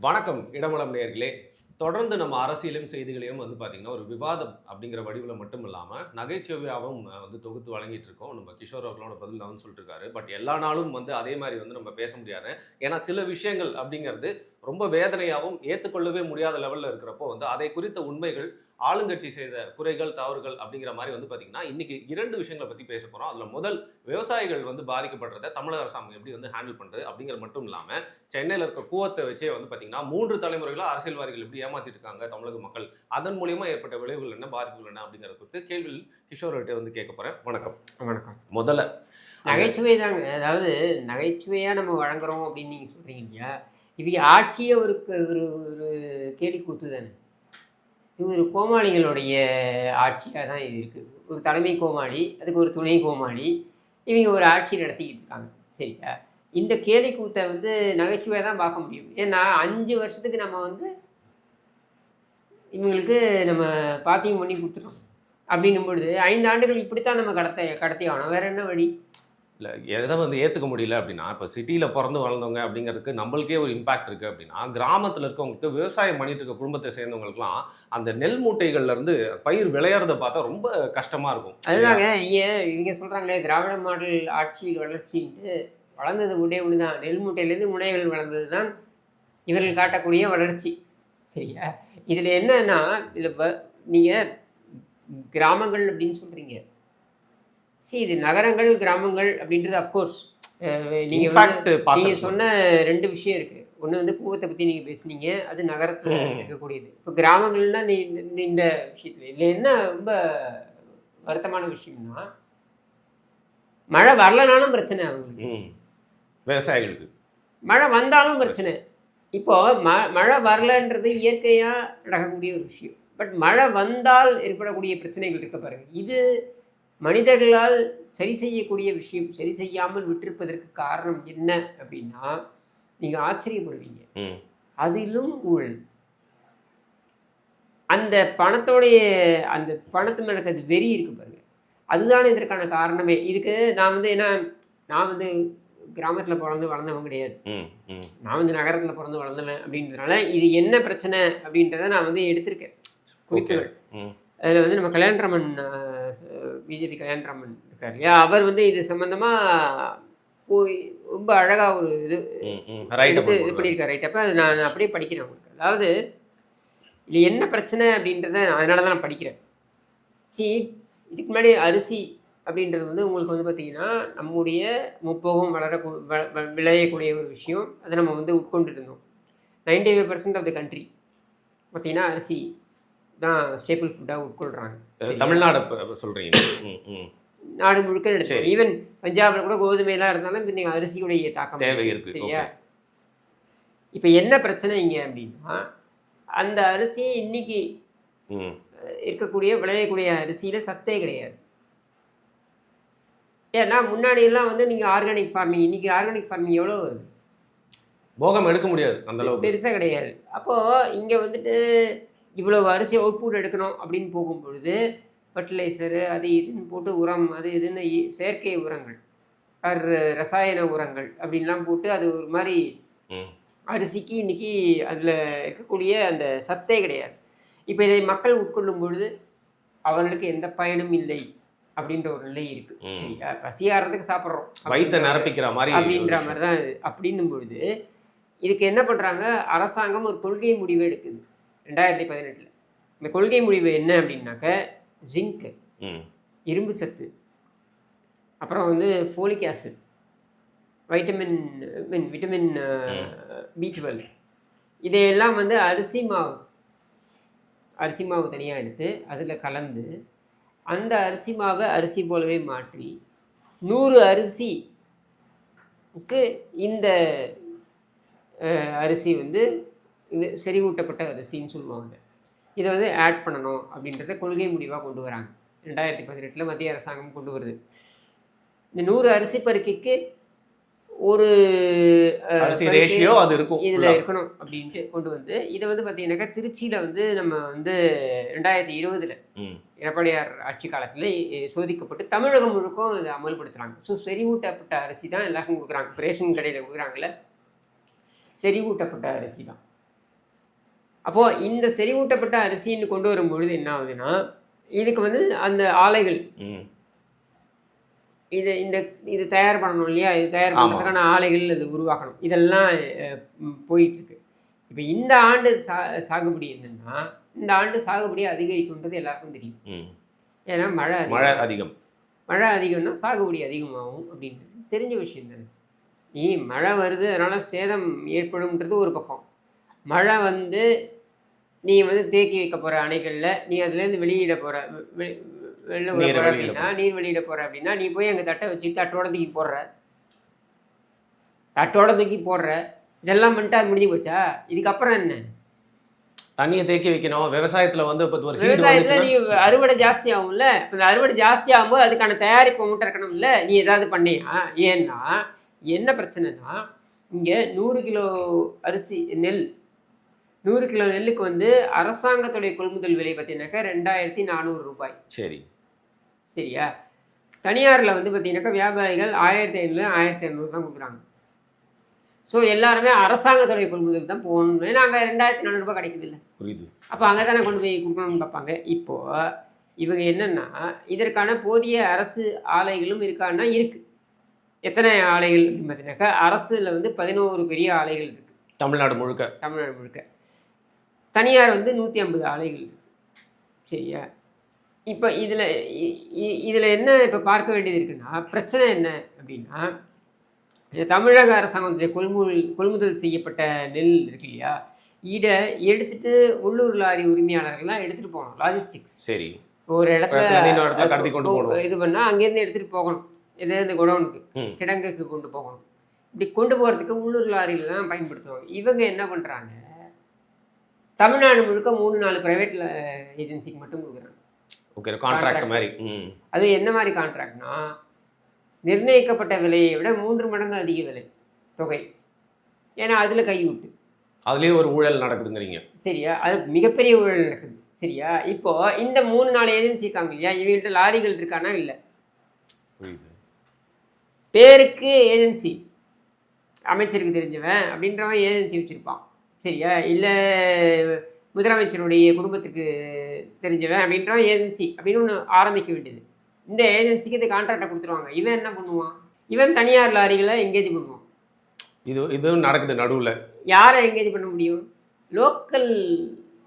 வணக்கம் இடமலம் நேயர்களே. தொடர்ந்து நம்ம அரசியலும் செய்திகளையும் பார்த்தீங்கன்னா, ஒரு விவாதம் அப்படிங்கிற வடிவில மட்டும் இல்லாம, நகைச்சுவையாவும் தொகுத்து வழங்கிட்டு இருக்கோம். நம்ம கிஷோர் அவர்களோட பதில் நான் சொல்லிட்டு இருக்காரு. பட் எல்லா நாளும் அதே மாரி நம்ம பேச முடியாது. ஏன்னா சில விஷயங்கள் அப்படிங்கிறது ரொம்ப வேதனையாவும், ஏத்துக்கொள்ளவே முடியாத லெவல்ல இருக்கிறப்போ அதை குறித்த உண்மைகள், ஆளுங்கட்சி செய்த குறைகள், தவறுகள் அப்படிங்கிற மாரி பார்த்தீங்கன்னா, இன்னைக்கு 2 விஷயங்கள பத்தி பேசப் போறோம். அதுல முதல் விவசாயிகள் பாதிக்கப்படுறத தமிழக அரசாங்கம் எப்படி ஹேண்டில் பண்றது அப்படிங்கிறது மட்டும் இல்லாம, சென்னையில இருக்க கூவத்த வச்சே பார்த்தீங்கன்னா, 3 தலைமுறைகளா அரசியல்வாதிகள் எப்படி ஏமாத்திட்டு இருக்காங்க தமிழக மக்கள். அதன் மூலியமா ஏற்பட்ட விளைவுகள் என்ன, பாதிப்புகள் என்ன அப்படிங்கிறத குறித்து கேள்விகள் கிஷோர் அவர்ட்ட கேட்கப் போறேன். வணக்கம். வணக்கம். முதல்ல அந்த நகைச்சுவை தாங்க. அதாவது நகைச்சுவையா நம்ம வழங்குறோம் அப்படின்னு நீங்க சொல்றீங்க இல்லையா? இது ஆட்சியே ஒரு ஒரு ஒரு கேலி கூத்து தானே. இது ஒரு கோமாளிகளுடைய ஆட்சியா தான் இது இருக்கு. ஒரு தலைமை கோமாளி, அதுக்கு ஒரு துணை கோமாளி, இவங்க ஒரு ஆட்சி நடத்திக்கிட்டு இருக்காங்க. சரியா? இந்த கேலி கூத்த நகைச்சுவையா தான் பார்க்க முடியும். ஏன்னா 5 வருஷத்துக்கு நம்ம இவங்களுக்கு நம்ம பாத்தியம் பண்ணி குடுத்துட்டோம். அப்படின்னும் பொழுது 5 ஆண்டுகள் இப்படித்தான் நம்ம கடத்தி ஆகணும். வேற என்ன வழி? இல்ல எத ஏத்துக்க முடியல அப்படின்னா, இப்ப சிட்டில பொறந்து வளர்ந்தவங்க அப்படிங்கிறதுக்கு நம்மளுக்கே ஒரு இம்பாக்ட் இருக்கு அப்படின்னா, கிராமத்துல இருக்கவங்களுக்கு விவசாயம் பண்ணிட்டு இருக்க குடும்பத்தை சேர்ந்தவங்களுக்குலாம், அந்த நெல் மூட்டைகள்ல இருந்து பயிர் விளையறத பார்த்தா ரொம்ப கஷ்டமா இருக்கும். இல்லையா? அதுதாங்க. இவங்க சொல்றாங்களே திராவிட மாடல் ஆட்சியில் வளர்ச்சின்ட்டு, வளர்ந்தது ஒண்ணே ஒண்ணு தான். நெல் மூட்டையிலேருந்து முனைகள் வளர்ந்தது தான் இவர்கள் காட்டக்கூடிய வளர்ச்சி. சரியா? இதில என்னன்னா, இதில நீங்க கிராமங்கள் அப்படின்னு சொல்றீங்க. இது நகரங்கள், கிராமங்கள் அப்படின்றது அஃப்கோர்ஸ் நீங்க இம்பாக்ட் நீங்க பார்த்திருக்கோம். சொன்ன 2 விஷயம் இருக்கு. ஒண்ணு கூவத்த பத்தி நீங்க பேசுனீங்க. அது நகரத்துல இருக்கக்கூடியது. இப்ப கிராமங்கள்னா இந்த விஷயத்துல இதுல என்ன ரொம்ப வருத்தமான விஷயம்னா, மழை வரலனாலும் பிரச்சனை அவங்களுக்கு. விவசாயிகளுக்கு. மழை வந்தாலும் பிரச்சனை. இப்போ மழை வரலன்றது இயற்கையா நடக்கக்கூடிய ஒரு விஷயம். பட் மழை வந்தால் ஏற்படக்கூடிய பிரச்சனைகள் இருக்கு பாருங்க. இது மனிதர்களால் சரி செய்யக்கூடிய விஷயம். சரி செய்யாமல் விட்டிருப்பதற்கு காரணம் என்ன அப்படின்னா, நீங்க ஆச்சரியப்படுவீங்க. அதிலும் ஊழல். அந்த பணத்தோடைய அந்த பணத்து மேல இருக்கிற வெறி இருக்கு பாருங்க. அதுதானே இதற்கான காரணமே. இதுக்கு நான் ஏன்னா நான் கிராமத்துல பொறந்து வளர்ந்தவன் கிடையாது. நான் நகரத்துல பொறந்து வளர்ந்தவன் அப்படின்றதுனால, இது என்ன பிரச்சனை அப்படின்றத நான் எடுத்திருக்கேன் குறிப்புகள். அதில் நம்ம கல்யாணராமன் பிஜேபி கல்யாணராமன் இருக்கார் இல்லையா? அவர் இது சம்மந்தமா போய் ரொம்ப அழகாக ஒரு இது இது பண்ணியிருக்காரு. ரைட். அப்போ நான் அப்படியே படிக்கிறேன் உங்களுக்கு. அதாவது இது என்ன பிரச்சனை அப்படின்றத அதனால தான் நான் படிக்கிறேன். இதுக்கு முன்னாடி அரிசி அப்படின்றது உங்களுக்கு பார்த்தீங்கன்னா, நம்முடைய முப்போகம் விளையக்கூடிய ஒரு விஷயம். அதை நம்ம உட்கொண்டுட்டு இருந்தோம். 95% ஆஃப் த கண்ட்ரி பார்த்தீங்கன்னா அரிசி தான் ஸ்டேபிள் ஃபுட்டாக உட்கொள்கிறாங்க. தமிழ்நாடு சொல்கிறீங்க? நாடு முழுக்க எடுத்து ஈவன் பஞ்சாபில் கூட கோதுமையெல்லாம் இருந்தாலும் இப்போ நீங்கள் அரிசியுடைய தாக்கம் தேவை இருக்கு. சரியா? இப்போ என்ன பிரச்சனை இங்கே அப்படின்னா, அந்த அரிசி இன்னைக்கு இருக்கக்கூடிய விளையக்கூடிய அரிசியில் சத்தே கிடையாது. ஏன்னா முன்னாடியெல்லாம் நீங்கள் ஆர்கானிக் ஃபார்மிங், இன்னைக்கு ஆர்கானிக் ஃபார்மிங் எவ்வளோ வருது? போகம் எடுக்க முடியாது, அந்த அளவுக்கு பெருசாக கிடையாது. அப்போது இங்கே இவ்வளோ அரிசி அவுட்புட் எடுக்கணும் அப்படின்னு போகும்பொழுது ஃபர்டிலைசரு அது இதுன்னு போட்டு உரம் அது இதுன்னு செயற்கை உரங்கள் ரசாயன உரங்கள் அப்படின்லாம் போட்டு அது ஒரு மாதிரி அரிசிக்கு இன்றைக்கி அதில் இருக்கக்கூடிய அந்த சத்தே கிடையாது. இப்போ இதை மக்கள் உட்கொள்ளும் பொழுது அவர்களுக்கு எந்த பயனும் இல்லை அப்படின்ற ஒரு நிலை இருக்குது. சரியா? பசியாகிறதுக்கு சாப்பிட்றோம், வயிற்றை நிரப்பிக்கிற மாதிரி அப்படின்ற மாதிரி தான் இது. அப்படின்னும் பொழுது இதுக்கு என்ன பண்ணுறாங்க, அரசாங்கம் ஒரு கொள்கை முடிவு எடுக்குது 2018. இந்த கொள்கை முடிவு என்ன அப்படின்னாக்க, ஜிங்க்கு, இரும்பு சத்து, அப்புறம் ஃபோலிக் ஆசிட், விட்டமின் B12, இதையெல்லாம் அரிசி மாவு தனியாக எடுத்து அதில் கலந்து அந்த அரிசி மாவை அரிசி போலவே மாற்றி 100 அரிசிக்கு இந்த அரிசி இது செறிவூட்டப்பட்ட அரிசின்னு சொல்லுவாங்க. இதை ஆட் பண்ணணும் அப்படின்றத கொள்கை முடிவாக கொண்டு வராங்க. 2018 மத்திய அரசாங்கம் கொண்டு வருது. இந்த 100 அரிசி பருக்கைக்கு ஒரு ரேஷியோ அது இருக்கும், இதில் இருக்கணும் அப்படின்ட்டு கொண்டு இதை பார்த்தீங்கன்னாக்கா திருச்சியில் நம்ம 2020 எடப்பாடியார் ஆட்சி காலத்தில் சோதிக்கப்பட்டு தமிழகம் முழுக்கும் இதை அமல்படுத்துகிறாங்க. ஸோ செறிவூட்டப்பட்ட அரிசி தான் எல்லாருக்கும் கொடுக்குறாங்க. ரேஷன் கடையில் கொடுக்குறாங்கல்ல, செறிவூட்டப்பட்ட அரிசி தான். அப்போது இந்த செறிவூட்டப்பட்ட அரிசின்னு கொண்டு வரும்பொழுது என்ன ஆகுதுன்னா, இதுக்கு வந்து அந்த ஆலைகள் இது தயார் பண்ணணும் இல்லையா? இது தயார் பண்ணுறதுக்கான ஆலைகள் அது உருவாக்கணும். இதெல்லாம் போயிட்டுருக்கு. இப்போ இந்த ஆண்டு சாகுபடி என்னென்னா, இந்த ஆண்டு சாகுபடி அதிகரிக்குன்றது எல்லாருக்கும் தெரியும். ஏன்னா மழை அதிகம்னா சாகுபடி அதிகமாகும் அப்படின்றது தெரிஞ்ச விஷயம் தானே. நீ மழை வருது அதனால் சேதம் ஏற்படும்ன்றது ஒரு பக்கம். மழை வந்து நீ வந்து தேக்கி வைக்க போகிற அணைகளில் நீ அதுலேருந்து வெளியிட போகிற வெளில விட போகிற அப்படின்னா, நீர் வெளியிட போகிற அப்படின்னா, நீ போய் அங்கே தட்டை வச்சு தட்டோட தூக்கி போடுற இதெல்லாம் பண்ணிட்டு அது முடிஞ்சு போச்சா? இதுக்கப்புறம் என்ன? தண்ணியை தேக்கி வைக்கணும். விவசாயத்தில் வந்து இப்போ ஒரு விவசாயத்தில் நீ அறுவடை ஜாஸ்தி ஆகும்ல. இப்போ இந்த அறுவடை ஜாஸ்தி ஆகும்போது அதுக்கான தயாரிப்பு மூட்டை இருக்கணும்ல. நீ ஏதாவது பண்ணியா? ஏன்னா என்ன பிரச்சனைனா, இங்கே 100 கிலோ அரிசி நெல் 100 கிலோ நெல்லுக்கு வந்து அரசாங்கத்துடைய கொள்முதல் விலை பார்த்தீங்கன்னாக்கா 2400 ரூபாய். சரியா? தனியாரில் வந்து பார்த்தீங்கன்னாக்கா வியாபாரிகள் 1500 1500 தான் கொடுக்குறாங்க. ஸோ எல்லாருமே அரசாங்கத்துடைய கொள்முதல் தான் போகணும். ஏன்னா அங்கே 2400 ரூபாய் கிடைக்குது இல்லை? புரியுது. அப்போ அங்கே தானே கொண்டு போய் கொடுக்கணும்னு பார்ப்பாங்க. இப்போது இவங்க என்னென்னா, இதற்கான போதிய அரசு ஆலைகளும் இருக்கான்னா இருக்குது. எத்தனை ஆலைகள் அப்படின்னு பார்த்தீங்கன்னாக்கா, அரசில் வந்து 11 பெரிய ஆலைகள் இருக்குது தமிழ்நாடு முழுக்க. தனியார் வந்து 150 ஆலைகள் இருக்குது. சரியா? இப்போ இதில் என்ன இப்போ பார்க்க வேண்டியது இருக்குன்னா, பிரச்சனை என்ன அப்படின்னா, தமிழக அரசாங்கத்துடைய கொள்முதல் செய்யப்பட்ட நெல் இருக்கு இல்லையா, இதை எடுத்துகிட்டு உள்ளூர் லாரி உரிமையாளர்கள்லாம் எடுத்துகிட்டு போகணும். லாஜிஸ்டிக்ஸ். சரி. ஒரு இடத்துல இது பண்ணால் அங்கேருந்து எடுத்துகிட்டு போகணும். இந்த குடோனுக்கு கிடங்குக்கு கொண்டு போகணும். இப்படி கொண்டு போகிறதுக்கு உள்ளூர் லாரியில் தான் பயன்படுத்துவாங்க. இவங்க என்ன பண்ணுறாங்க, தமிழ்நாடு முழுக்க 3-4 ப்ரைவேட் ஏஜென்சிக்கு மட்டும் கொடுக்குறாங்க. கான்ட்ராக்ட் மாதிரி. அது என்ன மாதிரி கான்ட்ராக்ட்னா, நிர்ணயிக்கப்பட்ட விலையை விட 3 மடங்கு அதிக விலை தொகை. ஏன்னா அதில் கைவிட்டு அதுலேயும் ஒரு ஊழல் நடக்குதுங்கிறீங்க. சரியா? அது மிகப்பெரிய ஊழல் நடக்குது. சரியா? இப்போது இந்த 3-4 ஏஜென்சி இருக்காங்க இல்லையா, இவங்ககிட்ட லாரிகள் இருக்கானா? இல்லை. பேருக்கு ஏஜென்சி, அமைச்சருக்கு தெரிஞ்சவன் அப்படின்றவன் ஏஜென்சி வச்சுருப்பான். சரியா? இல்லை முதலமைச்சருடைய குடும்பத்துக்கு தெரிஞ்சவன் அப்படின்றவன் ஏஜென்சி அப்படின்னு ஒன்று ஆரம்பிக்க வேண்டியது. இந்த ஏஜென்சிக்கு இந்த கான்ட்ராக்டை கொடுத்துருவாங்க. இவன் என்ன பண்ணுவான்? இவன் தனியார் லாரிகளை எங்கேஜ் பண்ணுவான். இதுவும் நடக்குது. நடுவில் யாரை எங்கேஜ் பண்ண முடியும்? லோக்கல்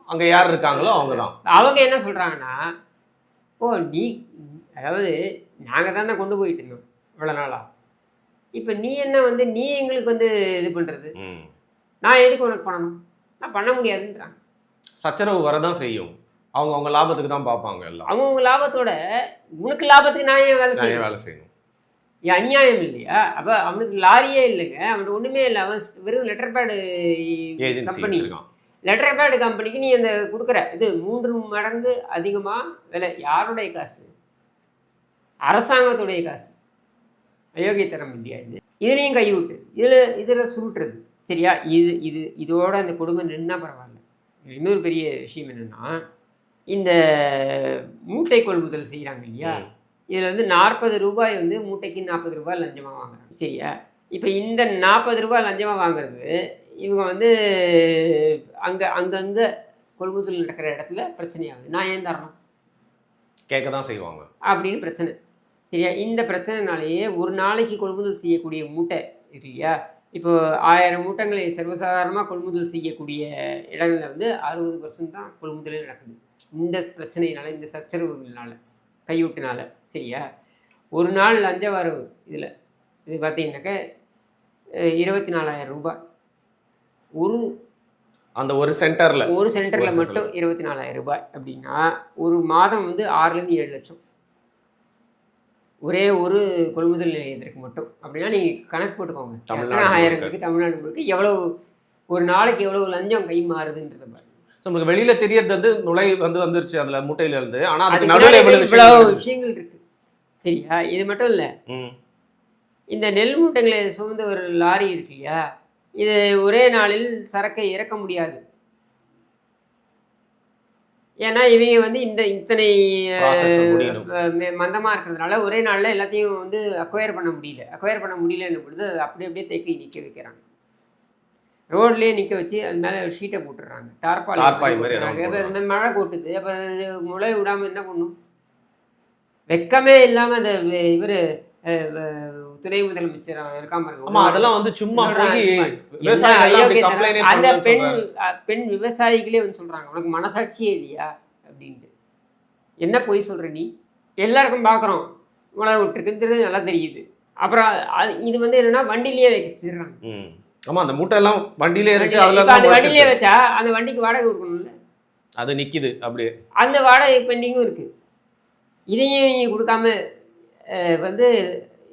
அங்கே யார் இருக்காங்களோ அவங்க தான். அவங்க என்ன சொல்கிறாங்கன்னா, நீ அதாவது நாங்கள் தானே கொண்டு போயிட்டு இருந்தோம் இவ்வளோ நாளாக, இப்போ நீ என்ன வந்து நீ எங்களுக்கு வந்து இது பண்ணுறது, நான் எதுக்கு உனக்கு பண்ணணும்? நான் பண்ண முடியாதுன்றாங்க. சச்சரவு வரதான் செய்யும். அவங்க லாபத்துக்கு தான் பார்ப்பாங்க. எல்லாம் அவங்கவுங்க லாபத்தோட உனக்கு லாபத்துக்கு நான் ஏன் வேலை செய்யணும்? அநியாயம் இல்லையா? அப்போ அவனுக்கு லாரியே இல்லைங்க, அவனுக்கு ஒன்றுமே இல்லை. அவன் வெறும் letter pad company. Letter pad கம்பெனிக்கு நீ அந்த கொடுக்குற இது 3 மடங்கு அதிகமாக விலை. யாருடைய காசு? அரசாங்கத்துடைய காசு. அயோக்கியத்தனம் இல்லையா இது? இதுலேயும் கைவிட்டு இதில் சுருட்டுறது. சரியா? இதோட அந்த குடும்பம் நின்னா பரவாயில்ல. இன்னொரு பெரிய விஷயம் என்னென்னா, இந்த மூட்டை கொள்முதல் செய்கிறாங்க இல்லையா, இதில் வந்து 40 ரூபாய் வந்து மூட்டைக்கு 40 ரூபாய் லஞ்சமாக வாங்குறாங்க. சரியா? இப்போ இந்த 40 ரூபாய் லஞ்சமாக வாங்குறது இவங்க வந்து அங்கங்கே கொள்முதல் நடக்கிற இடத்துல பிரச்சனையாகுது. நான் ஏன் தரணும்? கேட்க தான் செய்வாங்க அப்படின்னு பிரச்சனை. சரியா? இந்த பிரச்சனைனாலேயே ஒரு நாளைக்கு கொள்முதல் செய்யக்கூடிய மூட்டை இருக்கு இல்லையா, இப்போ 1000 மூட்டைங்களை சர்வசாதாரணமாக கொள்முதல் செய்யக்கூடிய இடங்களில் வந்து 60% தான் கொள்முதலே நடக்குது. இந்த பிரச்சனையினால, இந்த சச்சரவுகள்னால, கையூட்டினால. சரியா? ஒரு நாள் லஞ்ச வரவு இது பார்த்தீங்கன்னாக்க 24,000 ரூபாய். ஒரு சென்டரில் மட்டும் 24,000 ரூபாய் அப்படின்னா ஒரு மாதம் வந்து 6லேருந்து 7 லட்சம் ஒரே ஒரு கொள்முதல் நிலையத்திற்கு மட்டும். அப்படின்னா நீங்கள் கணக்கு போட்டுக்கோங்க, 1000 தமிழ்நாடு முழுக்க எவ்வளவு ஒரு நாளைக்கு எவ்வளவு லஞ்சம் கை மாறுதுன்றத பாருங்க. நமக்கு வெளியில் தெரியறது நுழை வந்துருச்சு அதில் மூட்டையிலேருந்து. ஆனால் இவ்வளோ விஷயங்கள் இருக்குது. சரியா? இது மட்டும் இல்லை, இந்த நெல் மூட்டைகளை சுமந்து ஒரு லாரி இருக்கு இல்லையா, இது ஒரே நாளில் சரக்கை இறக்க முடியாது. ஏன்னா இவங்க வந்து இத்தனை மந்தமாக இருக்கிறதுனால ஒரே நாளில் எல்லாத்தையும் வந்து அக்வயர் பண்ண முடியலன்னு பொழுது அதை அப்படியே தேக்கி நிற்க வைக்கிறாங்க. ரோட்லேயே நிற்க வச்சு அது மேலே ஷீட்டை போட்டுடுறாங்க, தார்பாய் மாதிரி போட்டுறாங்க. இப்போ இந்த மழை கொட்டுது, அப்போ அது முளை விடாமல் என்ன பண்ணும்? வெக்கமே இல்லாமல் அந்த இவர் துணை முதலமைச்சர் இருக்காம ஆமா, அதெல்லாம் வந்து சும்மா போய் அந்த பெண் விவசாயிகளே வந்து சொல்றாங்க, உனக்கு மனசாட்சியே இல்லையா அப்படின்ட்டு. என்ன பொய் சொல்ற நீ? எல்லாருக்கும் பார்க்குறோம், உணவு விட்டுருக்குன்றது நல்லா தெரியுது. அப்புறம் இது வந்து என்னன்னா வண்டிலேயே வச்சிடுறாங்க. ஆமா, அந்த மூட்டை எல்லாம் வண்டியிலே இருக்கு. அந்த வண்டியிலே வச்சா அந்த வண்டிக்கு வாடகை கொடுக்கணும்ல, அது நிக்குது அப்படியே. அந்த வாடகை பெண்டிங்கும் இருக்கு. இதையும் கொடுக்காம வந்து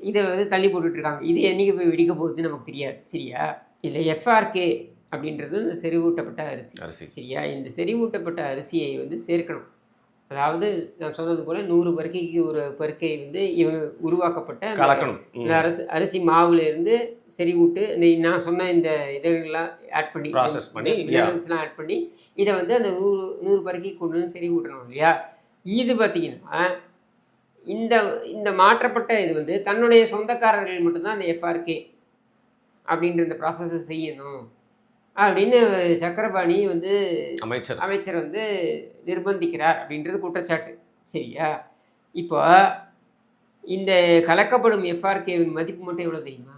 இதை வந்து தள்ளி போட்டுட்ருக்காங்க. இது என்றைக்கு போய் வெடிக்க போகுதுன்னு நமக்கு தெரியாது. சரியா? இல்லை எஃப்ஆர்கே அப்படின்றது இந்த செறிவூட்டப்பட்ட அரிசி. சரியா? இந்த செறிவூட்டப்பட்ட அரிசியை வந்து சேர்க்கணும். அதாவது நான் சொன்னது போல் 100 பருக்கைக்கு ஒரு பருக்கை வந்து இவங்க உருவாக்கப்பட்ட இந்த அரிசி மாவுலேருந்து செறிவூட்டு இந்த நான் சொன்ன இந்த இதெல்லாம் ஆட் பண்ணி ப்ராசஸ் பண்ணி மினரல்ஸ்லாம் ஆட் பண்ணி இதை வந்து அந்த 100 பருக்கைக்கு கொண்டு வந்து செறிவூட்டணும் இல்லையா? இது பார்த்திங்கன்னா இந்த மாற்றப்பட்ட இது வந்து தன்னுடைய சொந்தக்காரர்கள் மட்டும்தான் அந்த எஃப்ஆர்கே அப்படின்ற இந்த ப்ராசஸை செய்யணும் அப்படின்னு சக்கரபாணி வந்து அமைச்சர் வந்து நிர்பந்திக்கிறார் அப்படின்றது குற்றச்சாட்டு. சரியா? இப்போ இந்த கலக்கப்படும் எஃப்ஆர்கேவின் மதிப்பு மட்டும் எவ்வளோ தெரியுமா?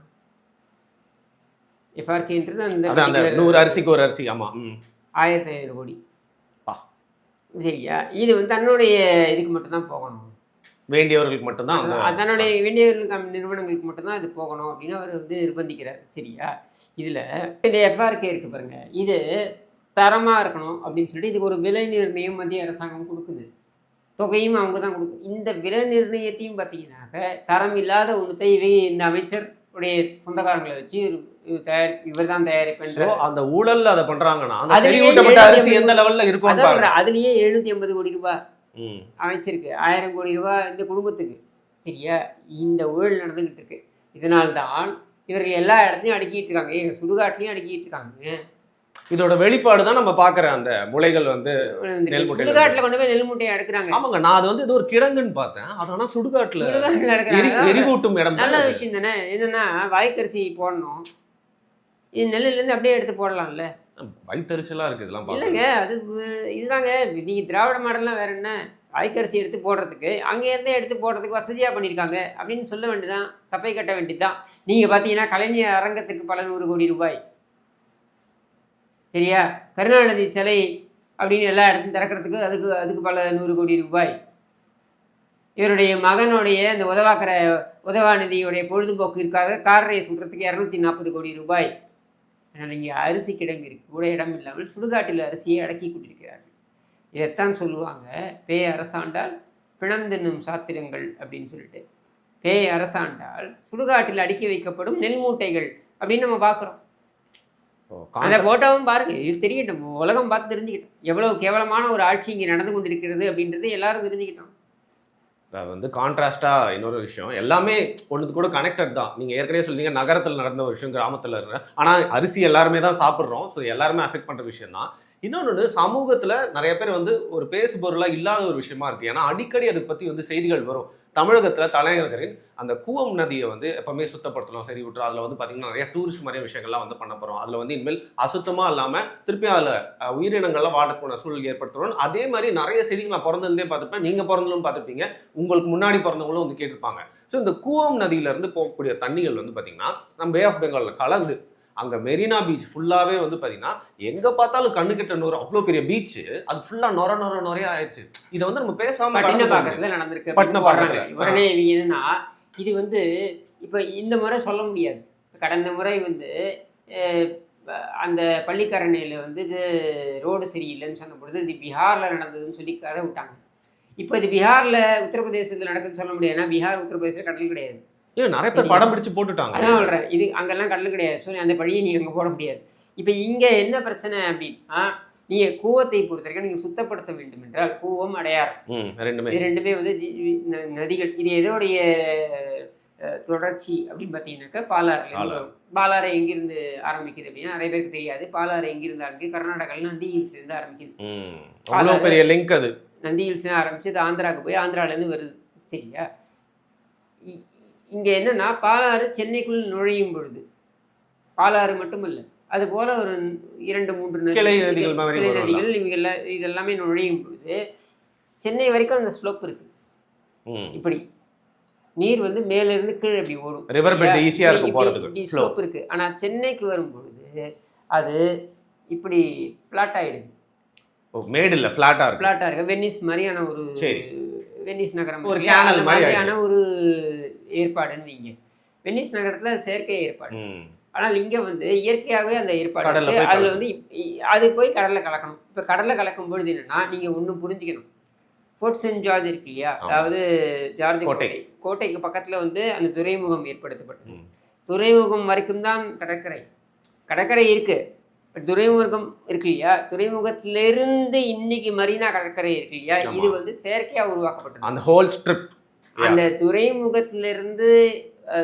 எஃப்ஆர்கேன்றது அந்த 100 அரிசிக்கு ஒரு அரிசி. ஆமாம், 1500 கோடி. சரியா? இது வந்து தன்னுடைய இதுக்கு மட்டும்தான் போகணும், வேண்டியவர்களுக்கு மட்டும்தான், தன்னுடைய வேண்டியவர்களுக்கு நிறுவனங்களுக்கு மட்டும்தான் இது போகணும் அப்படின்னு அவர் வந்து நிர்பந்திக்கிறார். சரியா? இதில் இந்த எஃப்ஆர்கே இருக்குது பாருங்கள், இது தரமாக இருக்கணும் அப்படின்னு சொல்லிட்டு இதுக்கு ஒரு விலை நிர்ணயம் மத்திய அரசாங்கம் கொடுக்குது, தொகையும் அவங்க தான் கொடுக்கும். இந்த விலை நிர்ணயத்தையும் பார்த்தீங்கன்னாக்க தரம் இல்லாத ஒன்றுத்தை இந்த அமைச்சர் உடைய சொந்தக்காரங்களை வச்சு இவர் தான் தயாரிப்பேன் அந்த ஊழல் அதை பண்றாங்கன்னா அரிசி எந்த லெவல்ல இருக்கும். அதுலயே 780 கோடி ரூபாய் அமைச்சிருக்கு, 1000 கோடி ரூபாய் இந்த குடும்பத்துக்கு. சரியா? இந்த ஊழல் நடந்துகிட்டு இருக்கு. இதனால்தான் இவர்கள் எல்லா இடத்துலையும் அடுக்கிட்டு இருக்காங்க, எங்க சுடுகாட்லையும் அடுக்கிட்டு இருக்காங்க. இதோட வெளிப்பாடு தான் நம்ம பாக்குற அந்த முளைகள் வந்து சுடுகாட்டுல கொண்டு போய் நெல் மூட்டையை அடுக்குறாங்க. ஆமாங்க, நான் அது வந்து இது ஒரு கிடங்குன்னு பார்த்தேன், அது ஆனா சுடுகாட்டுல எரிகூட்டும் இடம். நல்ல விஷயம் தானே. என்னன்னா வாய்க்கரிசி போடணும், இது நெல்லுலேருந்து அப்படியே எடுத்து போடலாம்ல. வயிற்றுச்சலா இருக்கு இதெல்லாம். இல்லைங்க, அது இதுதாங்க, நீங்க திராவிட மாடல்லாம் வேற என்ன, வாய்க்கரிசி எடுத்து போடுறதுக்கு அங்கேருந்தே எடுத்து போடுறதுக்கு வசதியாக பண்ணியிருக்காங்க அப்படின்னு சொல்ல வேண்டியதான், சப்பை கட்ட வேண்டியதுதான். நீங்கள் பார்த்தீங்கன்னா கலைஞர் அரங்கத்திற்கு பல 100 கோடி ரூபாய். சரியா? கருணாநிதி சிலை அப்படின்னு எல்லா இடத்தையும் திறக்கிறதுக்கு அதுக்கு பல 100 கோடி ரூபாய். இவருடைய மகனுடைய அந்த உதவாநிதியுடைய பொழுதுபோக்கிற்காக கார் ரேஸ் விடுறதுக்கு 240 கோடி ரூபாய். ஆனால் இங்கே அரிசி கிடங்கு இருக்குது, கூட இடம் இல்லாமல் சுடுகாட்டில் அரிசியை அடக்கி கொண்டிருக்கிறார்கள். இதைத்தான் சொல்லுவாங்க பேய் அரசாண்டால் பிணம் தின்னும் சாத்திரங்கள் அப்படின்னு சொல்லிட்டு. பேய் அரசாண்டால் சுடுகாட்டில் அடுக்கி வைக்கப்படும் நெல் மூட்டைகள் அப்படின்னு நம்ம பார்க்குறோம். அந்த ஃபோட்டோவும் பாருங்க, இது தெரியட்டும், உலகம் பார்த்து தெரிஞ்சுக்கிட்டோம் எவ்வளவு கேவலமான ஒரு ஆட்சி இங்கே நடந்து கொண்டிருக்கிறது அப்படின்றது எல்லாரும் தெரிஞ்சுக்கிட்டோம். வந்து கான்ட்ராஸ்டாக இன்னொரு விஷயம், எல்லாமே ஒன்றுக்கு கூட கனெக்டட் தான். நீங்கள் ஏற்கனவே சொல்லிங்க நகரத்தில் நடந்த ஒரு விஷயம் கிராமத்தில் இருக்கிற, ஆனால் அரிசி எல்லாருமே தான் சாப்பிட்றோம், ஸோ எல்லாருமே அஃபெக்ட் பண்ணுற விஷயம் தான். இன்னொன்று, சமூகத்தில் நிறைய பேர் வந்து ஒரு பேசு பொருளாக இல்லாத ஒரு விஷயமா இருக்குது. ஏன்னா அடிக்கடி அதை பற்றி வந்து செய்திகள் வரும். தமிழகத்தில் தலைநகரின் அந்த கூவம் நதியை வந்து எப்பவுமே சுத்தப்படுத்தலாம், சரி விட்டுரும். அதில் வந்து பார்த்திங்கன்னா நிறைய டூரிஸ்ட் மாதிரியான விஷயங்கள்லாம் வந்து பண்ண போகிறோம். அதில் வந்து இனிமேல் அசுத்தமாக இல்லாமல் திருப்பி அதில் உயிரினங்கள்லாம் வாழக்கூடிய சூழல் ஏற்படுத்துகிறோம். அதே மாதிரி நிறைய செய்திகள் நான் பிறந்ததுலேயே பார்த்துப்பேன், நீங்கள் பிறந்தலும் பார்த்துருப்பீங்க, உங்களுக்கு முன்னாடி பிறந்தவங்களும் வந்து கேட்டிருப்பாங்க. ஸோ இந்த கூவம் நதியிலேருந்து போகக்கூடிய தண்ணிகள் வந்து பார்த்திங்கன்னா நம்ம பே ஆஃப் பெங்காலில் கலந்து அங்கே மெரினா பீச் ஃபுல்லாகவே வந்து பார்த்தீங்கன்னா எங்கே பார்த்தாலும் கண்ணு கிட்ட நூறு, அவ்வளோ பெரிய பீச்சு, அது ஃபுல்லாக நொறைய ஆயிடுச்சு. இதை வந்து நம்ம பேசாமல் பட்டினப்பாக்கத்தில் நடந்திருக்கு. பட்டினப்பாக்கத்தில் உடனே என்னன்னா இது வந்து இப்போ இந்த முறை சொல்ல முடியாது. கடந்த முறை வந்து அந்த பள்ளிக்கரணையில் வந்து இது ரோடு சரியில்லைன்னு சொன்ன பொழுது இது பீகாரில் நடந்ததுன்னு சொல்லி கதை விட்டாங்க. இப்போ இது பீகாரில் உத்தரப்பிரதேசத்தில் நடக்குதுன்னு சொல்ல முடியாது. ஏன்னா பீகார் உத்தரப்பிரதேசத்தில் கடல் கிடையாது. நிறைய பேர் படம் பிடிச்சு போட்டுட்டாங்க. அதான் சொல்கிறேன், இது அங்கெல்லாம் கடல் கிடையாது. ஸோ அந்த பழியை நீங்கள் அங்கே போட முடியாது. இப்போ இங்கே என்ன பிரச்சனை அப்படின்னா, நீங்கள் கூவத்தை பொறுத்த வரைக்கும் நீங்கள் சுத்தப்படுத்த வேண்டும் என்றால் கூவம் அடையார் ரெண்டுமே வந்து நதிகள். இது எதோடைய தொடர்ச்சி அப்படின்னு பார்த்தீங்கன்னாக்கா பாலாறுலேருந்து வரும். பாலாறு எங்கிருந்து ஆரம்பிக்குது அப்படின்னா நிறைய பேருக்கு தெரியாது. பாலாறு எங்கிருந்து ஆரம்பிக்குது? கர்நாடகாவில் நந்தி ஹில்ஸ்லேருந்து ஆரம்பிக்குது. பெரிய லிங்க் அது. நந்தி ஹில்ஸ்லேருந்து ஆரம்பிச்சு அது ஆந்திராவுக்கு போய் ஆந்திராவிலேருந்து வருது. சரியா? இங்கே என்னென்னா பாலாறு சென்னைக்குள் நுழையும் பொழுது, பாலாறு மட்டும் இல்லை, அதுபோல் ஒரு 2-3 கிளை நதிகள் மாதிரி கிளை வரும்ல. நதிகள் இதெல்லாமே நுழையும் பொழுது சென்னை வரைக்கும் அந்த ஸ்லோப் இருக்குது. இப்படி நீர் வந்து மேலேருந்து கீழே இப்படி ஓடும். ரிவர் பெட் ஈஸியாக இருக்கும் போகிறதுக்கு. இப்படி ஸ்லோப் இருக்குது. ஆனால் சென்னைக்கு வரும்பொழுது அது இப்படி ஃப்ளாட் ஆகிடுது. மேடு இல்லை, ஃப்ளாட்டாக இருக்கு. ஃப்ளாட்டாக இருக்குது. வெனிஸ் மாதிரியான ஒரு சரி, வெனிஸ் நகரம் ஒரு கேனல் மாதிரியான ஒரு ஏற்பாடுன்னு வைங்க. வெனிஸ் நகரத்தில் செயற்கை ஏற்பாடு. ஆனால் இங்கே வந்து இயற்கையாகவே அந்த ஏற்பாடு அதில் வந்து அது போய் கடலில் கலக்கணும். இப்போ கடலில் கலக்கும் பொழுது என்னென்னா நீங்கள் ஒன்று புரிஞ்சுக்கணும். ஃபோர்ட் சென்ட் ஜார்ஜ் இருக்கு இல்லையா, அதாவது ஜார்ஜ் கோட்டைக்கு பக்கத்தில் வந்து அந்த துறைமுகம் ஏற்படுத்தப்பட்டது. துறைமுகம் வரைக்கும் தான் கடற்கரை இருக்குது. இப்போ துறைமுகம் இருக்கு இல்லையா, துறைமுகத்திலிருந்து இன்னைக்கு மரீனா கடற்கரை இருக்கு இல்லையா, இது வந்து செயற்கையாக உருவாக்கப்பட்டது. அந்த ஹோல் ஸ்ட்ரிப் அந்த துறைமுகத்திலிருந்து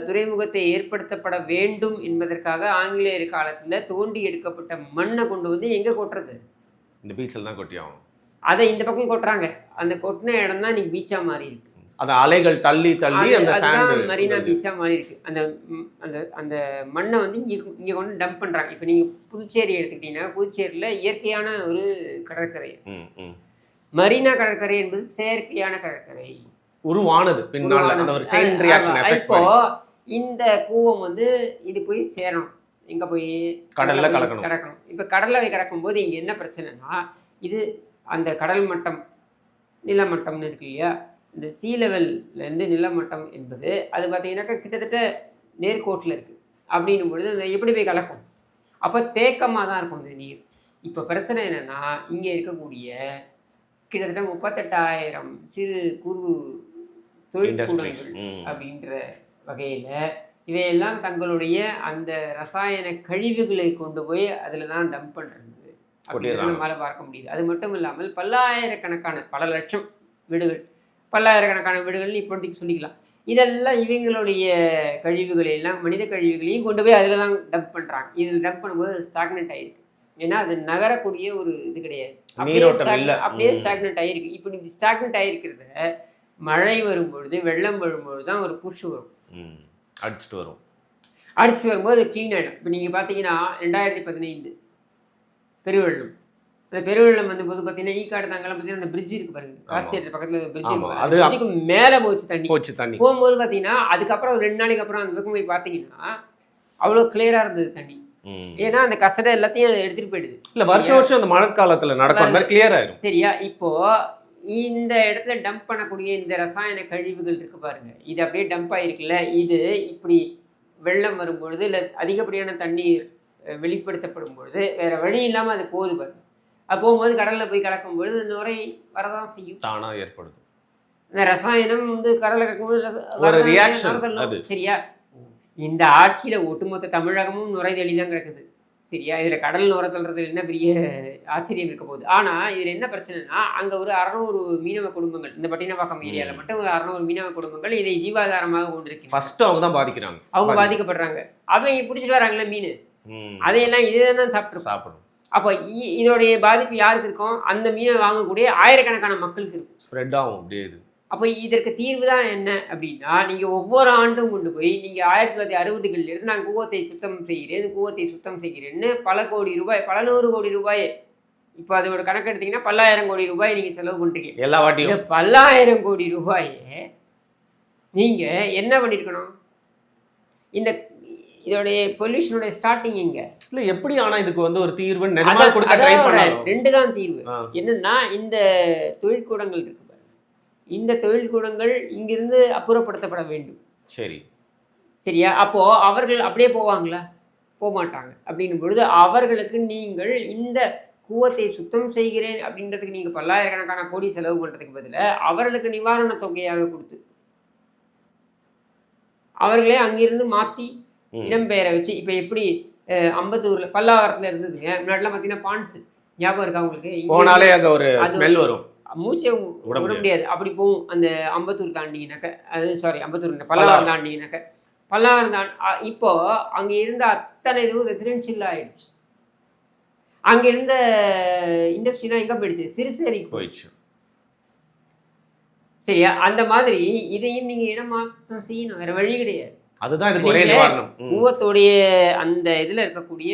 துறைமுகத்தை ஏற்படுத்தப்பட வேண்டும் என்பதற்காக ஆங்கிலேயர் காலத்தில் தோண்டி எடுக்கப்பட்ட மண்ணை கொண்டு வந்து எங்கே கொட்டுறது? இந்த பீச்சில் தான் கொட்டி ஆகும். அதை இந்த பக்கம் கொட்டுறாங்க. அந்த கொட்டின இடம் தான் இன்னைக்கு பீச்சா மாறி இருக்கு. அந்த அலைகள் தள்ளி அந்த சாண்ட் மரீனா பீச்சா மாறி இருக்கு. அந்த அந்த அந்த மண்ணை வந்து இங்கே கொண்டு டம்ப் பண்றாங்க. இப்போ நீங்க புதுச்சேரி எடுத்துக்கிட்டீங்கன்னா, புதுச்சேரியில் இயற்கையான ஒரு கடற்கரை. மரீனா கடற்கரை என்பது செயற்கையான கடற்கரை, உருவானது பின்னால அந்த ஒரு செயின் ரியாக்ஷன் எஃபெக்ட். இப்போ இந்த கூவம் வந்து இது போய் சேரணும், எங்க போய் கடல்ல கலக்கணும். இப்போ கடல்ல கலக்கும் போது இங்க என்ன பிரச்சனைனா, இது அந்த கடல் மட்டம் நிலமட்டம்னு இருக்கு இல்லையா, இந்த சீ லெவல்லேருந்து நிலமட்டம் என்பது அது பார்த்தீங்கன்னாக்கா கிட்டத்தட்ட நேர்கோட்டில் இருக்குது. அப்படின்னும் பொழுது அது எப்படி போய் கலக்கும்? அப்போ தேக்கமாக தான் இருக்கும் அந்த நீர். இப்போ பிரச்சனை என்னென்னா, இங்கே இருக்கக்கூடிய கிட்டத்தட்ட 38,000 சிறு குறு தொழிற்கூடங்கள் அப்படின்ற வகையில் இவையெல்லாம் தங்களுடைய அந்த ரசாயன கழிவுகளை கொண்டு போய் அதில் தான் டம்ப் பண்ணுறது அப்படின்னு நம்மளால் பார்க்க முடியுது. அது மட்டும் இல்லாமல் பல்லாயிரக்கணக்கான பல லட்சம் வீடுகள், பல்லாயிரக்கணக்கான வீடுகள்னு இப்போதைக்கு சொல்லிக்கலாம். இதெல்லாம் இவங்களுடைய கழிவுகளை எல்லாம், மனித கழிவுகளையும் கொண்டு போய் அதில் தான் டம்ப் பண்ணுறாங்க. இதில் டம்ப் பண்ணும்போது ஸ்டாக்னெண்ட் ஆகிருக்கு. ஏன்னா அது நகரக்கூடிய ஒரு இது கிடையாது, அப்படியே ஸ்டாக்னெண்ட் ஆகிருக்கு. இப்போ இப்படி ஸ்டாக்னெண்ட் ஆகிருக்கிறத மழை வரும்பொழுது, வெள்ளம் வரும்பொழுது தான் ஒரு புஷ் வரும், அடிச்சுட்டு வரும்போது அது க்ளீன் ஆகிடும். இப்போ நீங்கள் பார்த்தீங்கன்னா 2015 பெருவெள்ளம், அந்த பெருவெள்ளம் வந்து போது பார்த்தீங்கன்னா ஈக்காடு தாங்கலாம் பார்த்தீங்கன்னா அந்த பிரிட்ஜ் இருக்கு பாருங்க, காசியேட்டர் பக்கத்தில் பிரிட்ஜ், அதுக்கு மேலே போச்சு தண்ணி. போகும்போது பார்த்தீங்கன்னா அதுக்கப்புறம் 2 நாளைக்கு அப்புறம் அந்த பக்கம் போய் பார்த்தீங்கன்னா அவ்வளோ கிளியராக இருந்தது தண்ணி. ஏன்னா அந்த கசடை எல்லாத்தையும் எடுத்துகிட்டு போயிடுது. இல்லை வருஷம் அந்த மழை காலத்தில் நடக்கும் கிளியர் ஆகிடும். சரியா, இப்போது இந்த இடத்துல டம்ப் பண்ணக்கூடிய இந்த ரசாயன கழிவுகள் இருக்கு பாருங்க, இது அப்படியே டம்ப் ஆகிருக்குல்ல, இது இப்படி வெள்ளம் வரும்பொழுது இல்லை அதிகப்படியான தண்ணீர் வெளிப்படுத்தப்படும் பொழுது வேறு வழி இல்லாமல் அது போகுது பாருங்க. அது போகும்போது கடலில் போய் கலக்கும் பொழுது நுரை வரதான் செய்யும், தானாக ஏற்படுது. இந்த ரசாயனம் வந்து கடலில் கலக்கும்போது சரியா, இந்த ஆட்சியில் ஒட்டுமொத்த தமிழகமும் நுரை தள்ளி தான் கிடக்குது. சரியா, இதில் கடல் நுரை தள்ளுறது என்ன பெரிய ஆச்சரியம் இருக்க போகுது. ஆனால் இதில் என்ன பிரச்சனைனா, அங்கே ஒரு 600 மீனவ குடும்பங்கள், இந்த பட்டினப்பாக்கம் ஏரியாவில் மட்டும் ஒரு 600 மீனவ குடும்பங்கள் இதை ஜீவாதாரமாக கொண்டிருக்கு. ஃபர்ஸ்ட் அவங்க தான் பாதிக்கிறாங்க, அவங்க பாதிக்கப்படுறாங்க. அவங்க பிடிச்சிட்டு வராங்களே மீன், அதையெல்லாம் இதே தான் சாப்பிடும். அப்போ இதோடைய பாதிப்பு யாருக்கு இருக்கும்? அந்த மீனை வாங்கக்கூடிய ஆயிரக்கணக்கான மக்களுக்கு இருக்கும், ஸ்ப்ரெட் ஆகும் அப்படியே இது. அப்போ இதற்கு தீர்வு தான் என்ன அப்படின்னா, நீங்கள் ஒவ்வொரு ஆண்டும் கொண்டு போய் நீங்கள் 1960களிலிருந்து நான் கூவத்தை சுத்தம் செய்கிறேன்னு பல கோடி ரூபாய், பல 100 கோடி ரூபாய், இப்போ அதோட கணக்கு எடுத்தீங்கன்னா 10,000 கோடி ரூபாய் நீங்கள் செலவு பண்ணுறீங்க எல்லா வாட்டியும். 10,000 கோடி ரூபாயை நீங்கள் என்ன பண்ணியிருக்கணும்? இதோடைய பொல்யூஷனுடைய ஸ்டார்டிங் இங்க இல்லை எப்படி? ஆனால் இதுக்கு வந்து ஒரு தீர்வு நிஜமா கொடுக்க ட்ரை பண்ணலாம். 2 தான் தீர்வு. என்னன்னா, இந்த தொழிற்கூடங்கள் இருக்கு, இந்த தொழிற்கூடங்கள் இங்கிருந்து அப்புறப்படுத்தப்பட வேண்டும். சரியா, அப்போ அவர்கள் அப்படியே போவாங்களா? போக மாட்டாங்க. அப்படின்னும் பொழுது அவர்களுக்கு நீங்கள் இந்த கூவத்தை சுத்தம் செய்கிறேன் அப்படின்றதுக்கு நீங்கள் பல்லாயிரக்கணக்கான கோடி செலவு பண்ணுறதுக்கு பதிலாக அவர்களுக்கு நிவாரண தொகையாக கொடுத்து அவர்களே அங்கிருந்து மாற்றி இடம்பெயர வச்சு, இப்போ எப்படி அம்பத்தூரில் பல்லாவரத்தில் இருந்ததுங்க முன்னாடிலாம் பார்த்தீங்கன்னா பாண்ட்ஸ் ஞாபகம் இருக்கா உங்களுக்கு? போனாலே அங்கே ஒரு ஸ்மெல் வரும், மூச்சே விட முடியாது. அப்படி போகும் அந்த அம்பத்தூர் தாண்டினாக்க, அம்பத்தூர் பல்லாவரம் தாண்டினாக்க, பல்லாவரம் இப்போ அங்கே இருந்த அத்தனை இதுவும் ரெசிடென்ஷியல் ஆயிடுச்சு. அங்கே இருந்த இண்டஸ்ட்ரிலாம் எங்கே போயிடுச்சு? சிறுசேரிக்கு போயிடுச்சு. சரியா, அந்த மாதிரி இதையும் நீங்கள் இடமாற்றம் செய்யணும், வேற வழி கிடையாது. அதுதான் இதுக்கு ஒரே நிவாரணம். கூவத்தோடைய அந்த இதில் இருக்கக்கூடிய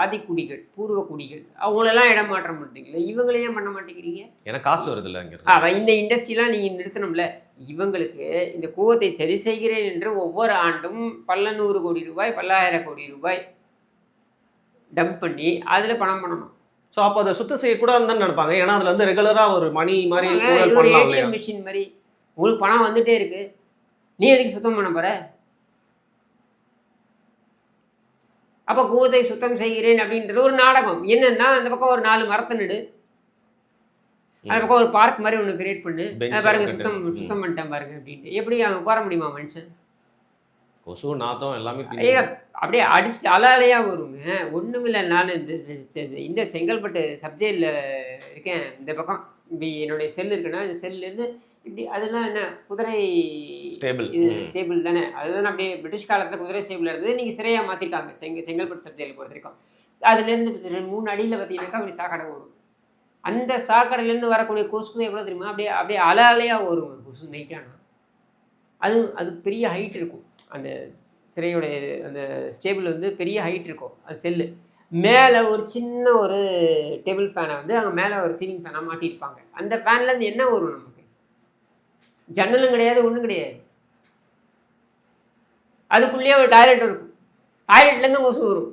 ஆதிக்குடிகள், பூர்வ குடிகள் அவங்களெல்லாம் இடம் மாற்றம் பண்ணுறீங்களா? இவங்களையும் பண்ண மாட்டேங்கிறீங்க. ஏன்னா காசு வருது இல்லைங்க. இந்த இண்டஸ்ட்ரியெலாம் நீங்கள் நிறுத்தணும்ல. இவங்களுக்கு இந்த கூவத்தை சரி செய்கிறேன் என்று ஒவ்வொரு ஆண்டும் பல 100 கோடி ரூபாய், பல்லாயிரம் கோடி ரூபாய் டம்ப் பண்ணி அதில் பணம் பண்ணணும். ஸோ அப்போ அதை சுத்தம் செய்யக்கூடாதுன்னு தான் நினைப்பாங்க. ஏன்னா அதில் வந்து ரெகுலராக ஒரு மணி மாதிரி இது ஒரு பண்ணலாம் இல்லையா? ஏடிஎம் மிஷின் மாதிரி உங்களுக்கு பணம் வந்துட்டே இருக்கு. நீ எதுக்கு சுத்தம் பண்ண போற? அப்போ கூவத்தை சுத்தம் செய்கிறேன் அப்படின்றது ஒரு நாடகம். என்னன்னா அந்த பக்கம் ஒரு 4 மரத்தை நடு, அந்த பக்கம் ஒரு பார்க் மாதிரி ஒன்று கிரியேட் பண்ணு, பாருங்க சுத்தம் பண்ணிட்டேன் பாருங்க அப்படின்ட்டு. எப்படி அங்கே உட்கார முடியுமா மனுஷன்? கொசு நாத்தம் எல்லாமே ஐயா அப்படியே அடிச்சுட்டு அலாலையாக வருங்க. ஒன்றும் இல்லை. நான் இந்த செங்கல்பட்டு சப்ஜெக்டில் இருக்கேன். இந்த பக்கம் இப்படி என்னுடைய செல் இருக்குன்னா இந்த செல்லேருந்து இப்படி அதெல்லாம் என்ன குதிரை ஸ்டேபிள் தானே. அதுதான் அப்படியே பிரிட்டிஷ் காலத்தில் குதிரை ஸ்டேபிள் இருந்தது. நீங்கள் சிறையாக மாற்றிருக்காங்க செங்கல்பட்டு சப்ஜெக்டில் பொறுத்த வரைக்கும். அதுலேருந்து 3 அடியில் பார்த்தீங்கன்னாக்கா அப்படி சாக்கடை வரும். அந்த சாக்கடையிலேருந்து வரக்கூடிய கொசு எவ்வளோ தெரியுமா? அப்படியே அப்படியே அலாலையாக வருங்க கொசு நைட்டானா. அது பெரிய ஹைட் இருக்கும். அந்த சிறையோடைய அந்த ஸ்டேபிள் வந்து பெரிய ஹைட் இருக்கும். அது செல்லு மேலே ஒரு சின்ன ஒரு டேபிள் ஃபேனை வந்து அங்கே மேலே ஒரு சீலிங் ஃபேனாக மாட்டியிருப்பாங்க. அந்த ஃபேன்லேருந்து என்ன வரும் நமக்கு? ஜன்னலும் கிடையாது, ஒன்றும் கிடையாது. அதுக்குள்ளேயே ஒரு டாய்லெட் இருக்கும். டாய்லெட்லேருந்து கொசு வரும்.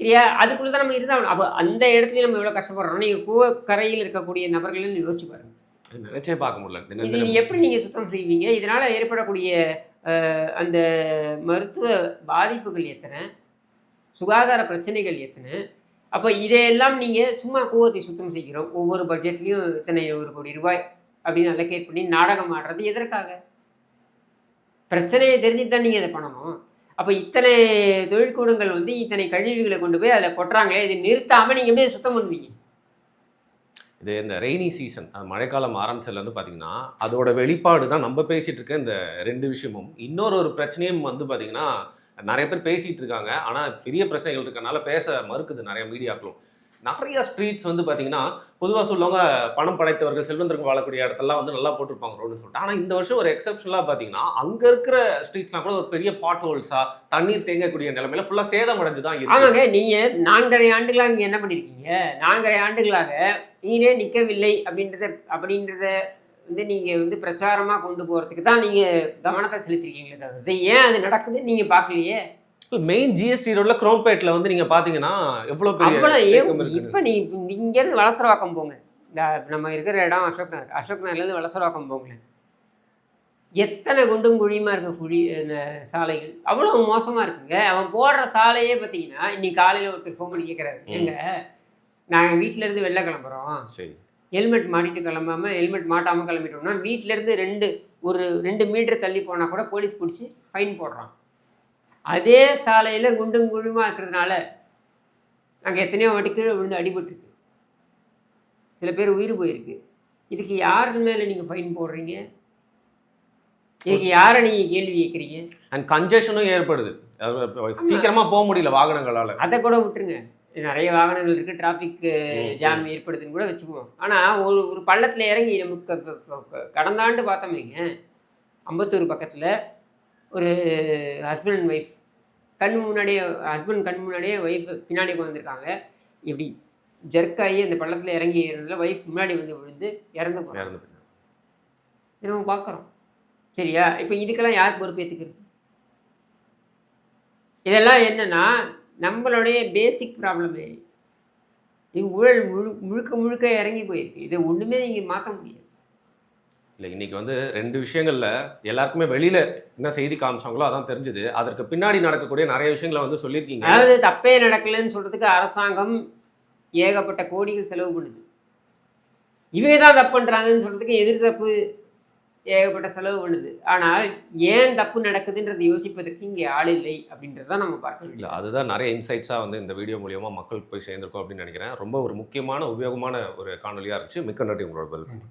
சரியா? அதுக்குள்ளே தான் நம்ம இருந்தால் அப்போ அந்த இடத்துலையும் நம்ம எவ்வளோ கஷ்டப்படுறோம். நீங்கள் கூவக்கரையில் இருக்கக்கூடிய நபர்கள்னு யோசிச்சு பாருங்கள். நினைச்சே பார்க்க முடியல. இது எப்படி நீங்கள் சுத்தம் செய்வீங்க? இதனால் ஏற்படக்கூடிய அந்த மருத்துவ பாதிப்புகள் எத்தனை, சுகாதார பிரச்சனைகள் எத்தனை? அப்போ இதையெல்லாம் நீங்கள் சும்மா கூவத்தை சுத்தம் செய்கிறோம், ஒவ்வொரு பட்ஜெட்லேயும் இத்தனை 100 கோடி ரூபாய் அப்படின்னு அலோகேட் பண்ணி நாடகம் ஆடுறது எதற்காக? பிரச்சனையை தெரிஞ்சுட்டு தான் நீங்கள் இதை பண்ணணும். அப்போ இத்தனை தொழிற்கூடங்கள் வந்து இத்தனை கழிவுகளை கொண்டு போய் அதில் கொட்டுறாங்களே, இதை நிறுத்தாமல் நீங்கள் எப்படி சுத்தம் பண்ணுவீங்க? இது இந்த ரெய்னி சீசன் மழைக்காலம் ஆரம்பிச்சதுலேருந்து பார்த்தீங்கன்னா அதோட வெளிப்பாடு தான் நம்ம பேசிகிட்டு இருக்க இந்த 2 விஷயமும். இன்னொரு பிரச்சனையும் வந்து பார்த்தீங்கன்னா நிறைய பேர் பேசிகிட்டு இருக்காங்க. ஆனால் பெரிய பிரச்சனைகள் இருக்கனால பேச மறுக்குது நிறைய மீடியாக்களும். நிறைய ஸ்ட்ரீட்ஸ் வந்து பார்த்தீங்கன்னா பொதுவாக சொல்லுவாங்க பணம் படைத்தவர்கள் செல்வந்தர்கள் வாழக்கூடிய இடத்தெல்லாம் வந்து நல்லா போட்டிருப்பாங்க ரோடுன்னு சொல்லிட்டு. ஆனால் இந்த வருஷம் ஒரு எக்ஸப்ஷனலாக பார்த்தீங்கன்னா அங்கே இருக்கிற ஸ்ட்ரீட்ஸ்லாம் கூட ஒரு பெரிய பாட் ஹோல்ஸாக தண்ணீர் தேங்கக்கூடிய நிலைமையில ஃபுல்லாக சேதம் அடைஞ்சு தான் இருக்கு. ஆமாங்க. நீங்கள் 4.5 ஆண்டுகளாக நீங்கள் என்ன பண்ணியிருக்கீங்க? 4.5 ஆண்டுகளாக நீரே நிற்கவில்லை அப்படின்றத வந்து நீங்கள் வந்து பிரச்சாரமாக கொண்டு போகிறதுக்கு தான் நீங்கள் கவனத்தை செலுத்திருக்கீங்களே தவிர ஏன் அது நடக்குதுன்னு நீங்கள் பார்க்கலையே. மெயின் ஜிஎஸ்டி ரோட்ல குரோம்பேட்ல வந்து நீங்க பாத்தீங்கன்னா எவ்வளவு பெரிய இப்போ இங்கேருந்து வலசரவாக்கம் போங்க. இந்த நம்ம இருக்கிற இடம் அசோக் நகர்லேருந்து வலசரவாக்கம் போங்க. எத்தனை குண்டும் குழியுமா இருக்க இந்த சாலைகள் அவ்வளோ மோசமாக இருக்குங்க. அவன் போடுற சாலையே பார்த்தீங்கன்னா இன்னைக்கு காலையில் ஒருத்தர் ஃபோன் பண்ணி கேட்குறாரு, எங்க நாங்கள் வீட்டிலேருந்து வெளில கிளம்புறோம், சரி ஹெல்மெட் மாட்டிட்டு கிளம்பாமல் ஹெல்மெட் மாட்டாமல் கிளம்பிட்டோம்னா வீட்டிலேருந்து ஒரு 2 மீட்டர் தள்ளி போனால் கூட போலீஸ் பிடிச்சி ஃபைன் போடுறான். அதே சாலையில் குண்டும் குழியுமா இருக்கிறதுனால நாங்கள் எத்தனையோ வாட்டி கீழே விழுந்து அடிபட்டுருக்கு, சில பேர் உயிர் போயிருக்கு. இதுக்கு யார் மேலே நீங்கள் ஃபைன் போடுறீங்க? இதுக்கு யாரை நீங்கள் கேள்வி கேட்குறீங்க? அண்ட் கன்ஜெஷனும் ஏற்படுது, சீக்கிரமாக போக முடியல வாகனங்களால். அதை கூட விட்டுருங்க, நிறைய வாகனங்கள் இருக்குது, டிராஃபிக் ஜாம் ஏற்படுதுன்னு கூட வச்சுக்குவோம். ஆனால் ஒரு பள்ளத்தில் இறங்கி நமக்கு கடந்த ஆண்டு பார்த்தோமேங்க, அம்பத்தூர் பக்கத்தில் ஒரு ஹஸ்பண்ட் அண்ட் ஒய்ஃப் ஹஸ்பண்ட் கண் முன்னாடியே ஒய்ஃப் பின்னாடி வந்திருக்காங்க. இப்படி ஜர்க்காகி அந்த பள்ளத்தில் இறங்கி ஏறதில் ஒய்ஃப் முன்னாடி வந்து விழுந்து இறந்து போகிறாங்க. நம்ம பார்க்குறோம். சரியா? இப்போ இதுக்கெல்லாம் யார் பொறுப்பேற்றுக்கிறது? இதெல்லாம் என்னென்னா நம்மளுடைய பேசிக் ப்ராப்ளமே. இது ஊழல் முழுக்க இறங்கி போயிருக்கு. இதை ஒன்றுமே நீங்கள் மாற்ற முடியாது. இல்லை, இன்றைக்கி வந்து 2 விஷயங்களில் எல்லாருக்குமே வெளியில் என்ன செய்தி காமிச்சாங்களோ அதான் தெரிஞ்சுது. அதற்கு பின்னாடி நடக்கக்கூடிய நிறைய விஷயங்களை வந்து சொல்லியிருக்கீங்க. அதாவது தப்பே நடக்கலைன்னு சொல்கிறதுக்கு அரசாங்கம் ஏகப்பட்ட கோடிகள் செலவு பண்ணுது. இவங்க தான் தப்பு பண்ணுறாங்கன்னு சொல்கிறதுக்கு எதிர் தப்பு ஏகப்பட்ட செலவு பண்ணுது. ஆனால் ஏன் தப்பு நடக்குதுன்றது யோசிப்பதற்கு இங்கே ஆள் இல்லை அப்படின்றது தான் நம்ம பார்க்கணும். இல்லை, அதுதான் நிறைய இன்சைட்ஸாக வந்து இந்த வீடியோ மூலியமாக மக்களுக்கு போய் சேர்ந்துருக்கோம் அப்படின்னு நினைக்கிறேன். ரொம்ப ஒரு முக்கியமான உபயோகமான ஒரு காணொலியாக இருந்துச்சு. மிக்க நன்றி உங்களோட பதில்.